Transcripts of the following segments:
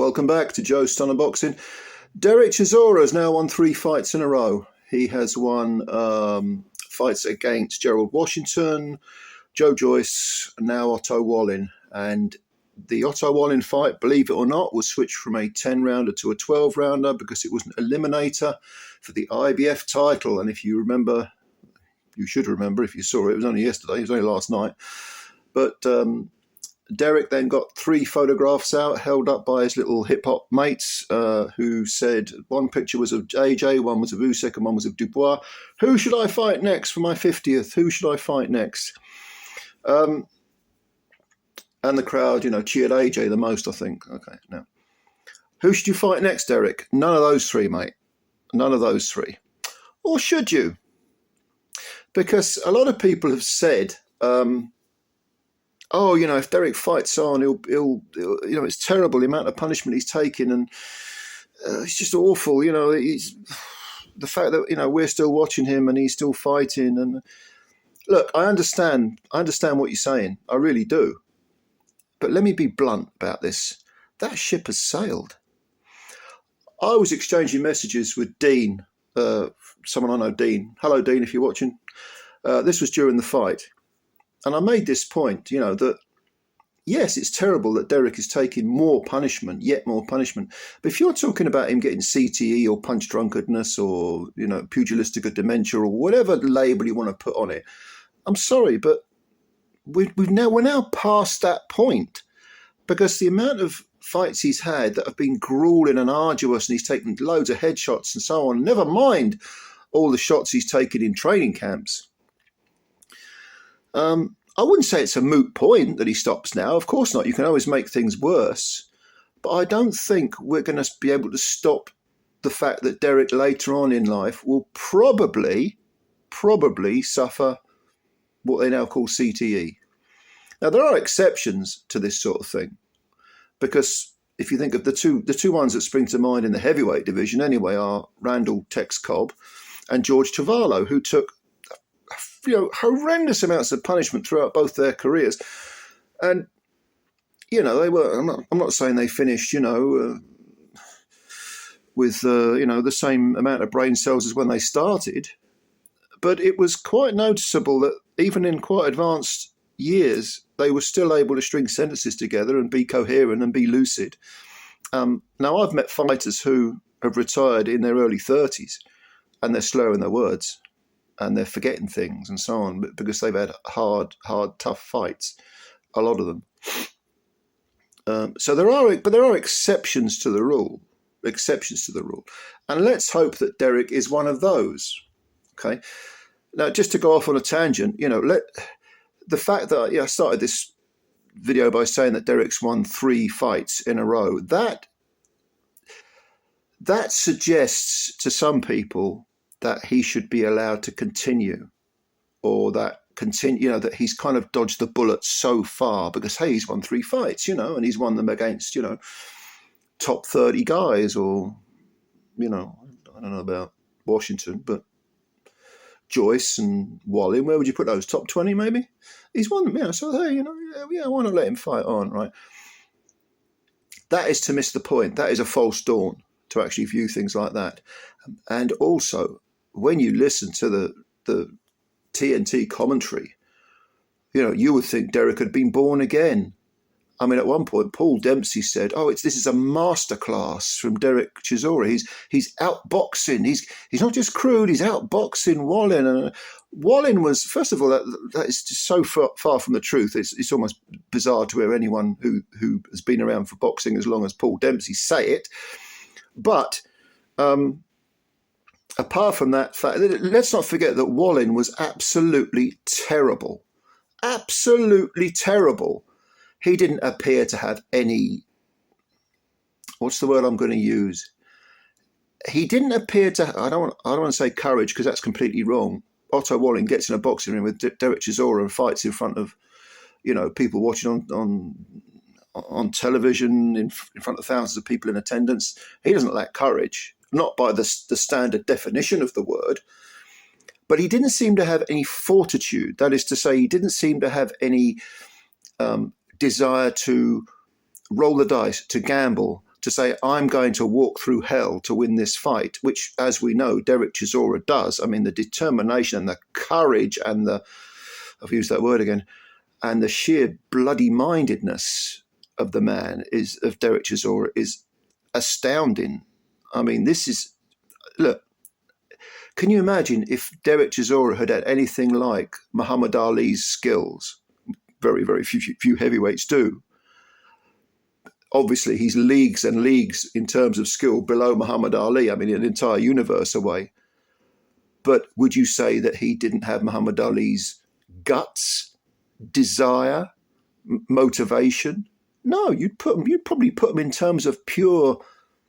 Welcome back to Joe Stunner Boxing. Derek Chisora has now won 3 fights in a row. He has won fights against Gerald Washington, Joe Joyce, and now Otto Wallin. And the Otto Wallin fight, believe it or not, was switched from a 10-rounder to a 12-rounder because it was an eliminator for the IBF title. And if you remember, you should remember if you saw it, it was only yesterday, it was only last night. But Derek then got 3 photographs out, held up by his little hip-hop mates, who said one picture was of AJ, one was of Usyk, and one was of Dubois. Who should I fight next for my 50th? Who should I fight next? And the crowd, cheered AJ the most, I think. Okay, now. Who should you fight next, Derek? None of those 3, mate. None of those 3. Or should you? Because a lot of people have said... if Derek fights on, he'll it's terrible the amount of punishment he's taking, and it's just awful. He's the fact that we're still watching him and he's still fighting. And look, I understand what you're saying, I really do. But let me be blunt about this: that ship has sailed. I was exchanging messages with Dean, someone I know, Dean. Hello, Dean, if you're watching. This was during the fight. And I made this point, that yes, it's terrible that Derek is taking more punishment, yet more punishment. But if you're talking about him getting CTE or punch drunkardness or, pugilistic dementia or whatever label you want to put on it, I'm sorry, but we're now past that point, because the amount of fights he's had that have been grueling and arduous, and he's taken loads of headshots and so on, never mind all the shots he's taken in training camps. I wouldn't say it's a moot point that he stops now. Of course not. You can always make things worse. But I don't think we're going to be able to stop the fact that Derek later on in life will probably suffer what they now call CTE. Now, there are exceptions to this sort of thing, because if you think of the two ones that spring to mind in the heavyweight division anyway are Randall Tex Cobb and George Tavallo, who took horrendous amounts of punishment throughout both their careers. And, they were, I'm not saying they finished, with, the same amount of brain cells as when they started, but it was quite noticeable that even in quite advanced years, they were still able to string sentences together and be coherent and be lucid. Now, I've met fighters who have retired in their early 30s and they're slurring their words, and they're forgetting things and so on, because they've had hard, tough fights, a lot of them. So there are exceptions to the rule, and let's hope that Derek is one of those. Okay. Now, just to go off on a tangent, the fact that I started this video by saying that Derek's won 3 fights in a row, that suggests to some people that he should be allowed to continue, or that he's kind of dodged the bullet so far because, hey, he's won 3 fights, and he's won them against, top 30 guys, or, I don't know about Washington, but Joyce and Wallin, where would you put those? Top 20 maybe? He's won them, so hey, I want to let him fight on, right? That is to miss the point. That is a false dawn to actually view things like that. And also, when you listen to the TNT commentary, you would think Derek had been born again. I mean, at one point, Paul Dempsey said, this is a masterclass from Derek Chisora. He's outboxing. He's not just crude, he's outboxing Wallin. And Wallin was, first of all, that is just so far from the truth. It's almost bizarre to hear anyone who has been around for boxing as long as Paul Dempsey say it. But apart from that fact, let's not forget that Wallin was absolutely terrible. Absolutely terrible. He didn't appear to have any, what's the word I'm going to use? He didn't appear to, I don't want to say courage, because that's completely wrong. Otto Wallin gets in a boxing ring with Derek Chisora and fights in front of, people watching on television, in front of thousands of people in attendance. He doesn't lack courage. Not by the standard definition of the word, but he didn't seem to have any fortitude. That is to say, he didn't seem to have any desire to roll the dice, to gamble, to say, I'm going to walk through hell to win this fight, which, as we know, Derek Chisora does. I mean, the determination and the courage and I've used that word again, and the sheer bloody mindedness of the man of Derek Chisora is astounding. I mean, look, can you imagine if Derek Chisora had anything like Muhammad Ali's skills? Very, very few heavyweights do. Obviously, he's leagues and leagues in terms of skill below Muhammad Ali. I mean, an entire universe away. But would you say that he didn't have Muhammad Ali's guts, desire, motivation? No, you'd probably put him in terms of pure,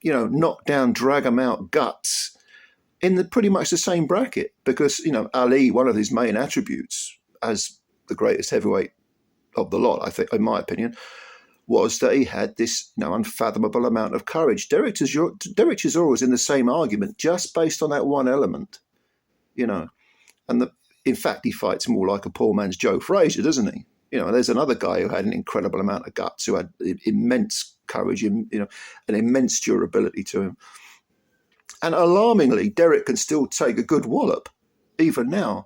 knock down, drag him out guts in pretty much the same bracket, because, Ali, one of his main attributes as the greatest heavyweight of the lot, I think, in my opinion, was that he had this unfathomable amount of courage. Derek Chisora was in the same argument just based on that one element, and in fact, he fights more like a poor man's Joe Frazier, doesn't he? There's another guy who had an incredible amount of guts, who had immense courage, an immense durability to him. And alarmingly, Derek can still take a good wallop, even now.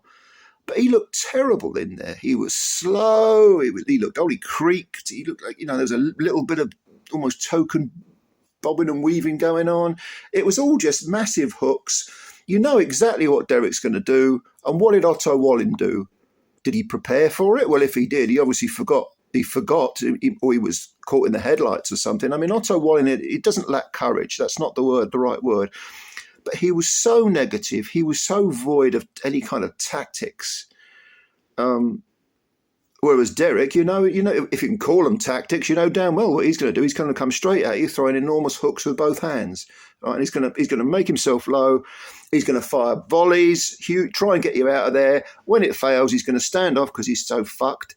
But he looked terrible in there. He was slow. He looked, he creaked. He looked like, there was a little bit of almost token bobbing and weaving going on. It was all just massive hooks. You know exactly what Derek's going to do. And what did Otto Wallin do? Did he prepare for it? Well, if he did, he obviously forgot. Or he was caught in the headlights or something. I mean, Otto Wallin, it doesn't lack courage. That's not the right word. But he was so negative. He was so void of any kind of tactics. Whereas Derek, if you can call them tactics, you know damn well what he's going to do. He's going to come straight at you, throwing enormous hooks with both hands. Right? And he's going to make himself low. He's going to fire volleys, try and get you out of there. When it fails, he's going to stand off because he's so fucked.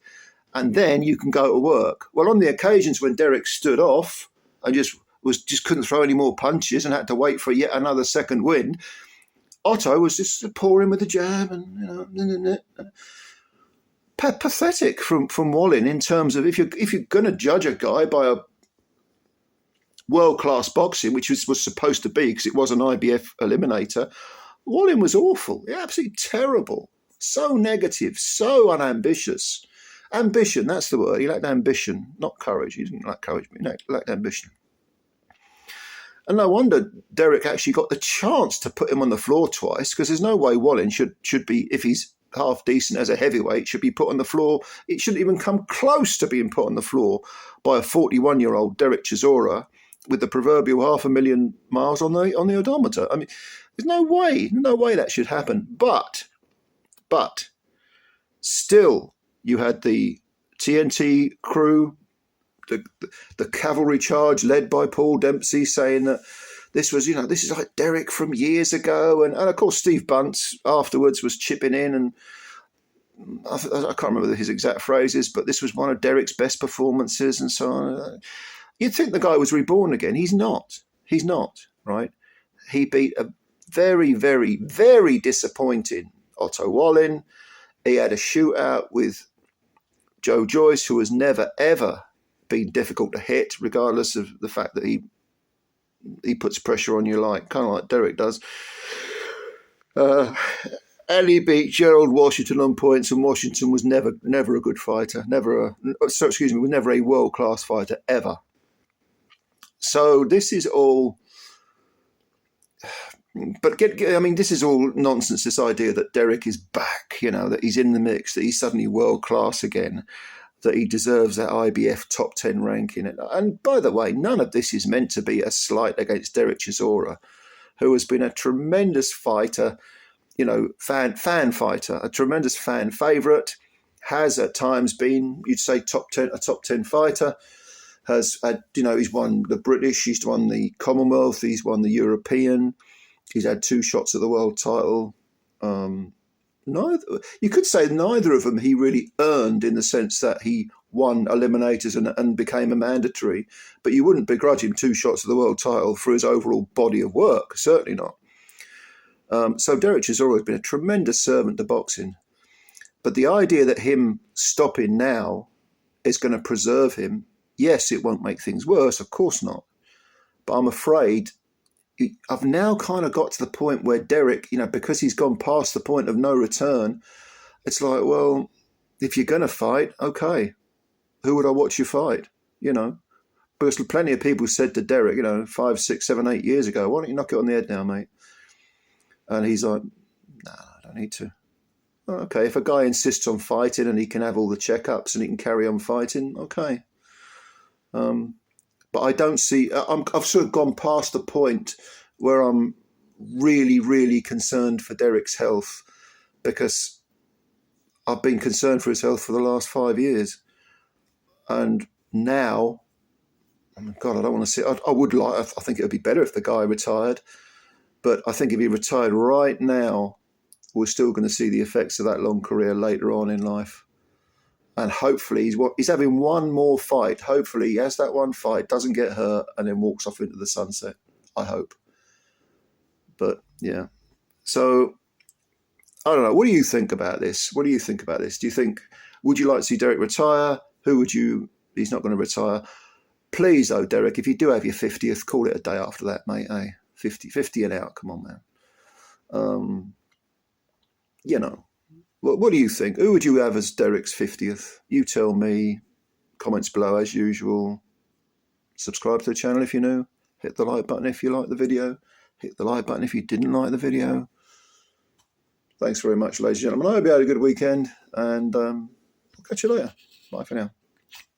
And then you can go to work. Well, on the occasions when Derek stood off and just couldn't throw any more punches and had to wait for yet another second wind, Otto was just pouring with the jab and pathetic from Wallin in terms of if you're going to judge a guy by a world-class boxing, which was supposed to be because it was an IBF eliminator, Wallin was awful, absolutely terrible, so negative, so unambitious. Ambition, that's the word. He lacked ambition, not courage. He didn't lack courage, but he lacked ambition. And no wonder Derek actually got the chance to put him on the floor twice, because there's no way Wallin should be, if he's half decent as a heavyweight, should be put on the floor. It shouldn't even come close to being put on the floor by a 41-year-old Derek Chisora with the proverbial 500,000 miles on the odometer. I mean, there's no way that should happen. But still, you had the TNT crew, the cavalry charge led by Paul Dempsey, saying that this was, this is like Derek from years ago. And of course, Steve Bunce afterwards was chipping in, and I can't remember his exact phrases, but this was one of Derek's best performances and so on. You'd think the guy was reborn again. He's not, right? He beat a very, very, very disappointing Otto Wallin. He had a shootout with Joe Joyce, who has never, ever been difficult to hit, regardless of the fact that he puts pressure on you kind of like Derek does. And he beat Gerald Washington on points, and Washington was never a good fighter, was never a world-class fighter, ever. So this is all... But this is all nonsense, this idea that Derek is back, that he's in the mix, that he's suddenly world-class again, that he deserves that IBF top 10 ranking. And by the way, none of this is meant to be a slight against Derek Chisora, who has been a tremendous fighter, fan fighter, a tremendous fan favourite, has at times been, you'd say, a top 10 fighter, has had, he's won the British, he's won the Commonwealth, he's won the European, he's had 2 shots at the world title. You could say neither of them he really earned, in the sense that he won eliminators and became a mandatory, but you wouldn't begrudge him 2 shots at the world title for his overall body of work, certainly not. So Derek Chisora has been a tremendous servant to boxing, but the idea that him stopping now is going to preserve him, yes, it won't make things worse, of course not, But I'm afraid I've now kind of got to the point where Derek, because he's gone past the point of no return, it's like, well, if you're going to fight, okay, who would I watch you fight? Because plenty of people said to Derek, 5, 6, 7, 8 years ago, why don't you knock it on the head now, mate? And he's like, no, I don't need to. Well, okay, if a guy insists on fighting and he can have all the checkups and he can carry on fighting, okay. But I don't see, I've sort of gone past the point where I'm really, really concerned for Derek's health, because I've been concerned for his health for the last 5 years. And now, oh my God, I don't want to see, I think it would be better if the guy retired. But I think if he retired right now, we're still going to see the effects of that long career later on in life. And hopefully he's having one more fight. Hopefully he has that one fight, doesn't get hurt, and then walks off into the sunset. I hope. But yeah. So I don't know. What do you think about this? Do you think, would you like to see Derek retire? He's not going to retire. Please, though, Derek, if you do have your 50th, call it a day after that, mate. 50 and out. Come on, man. What do you think? Who would you have as Derek's 50th? You tell me. Comments below as usual. Subscribe to the channel if you're new. Hit the like button if you like the video. Hit the like button if you didn't like the video. Thanks very much, ladies and gentlemen. I hope you had a good weekend, and I'll catch you later. Bye for now.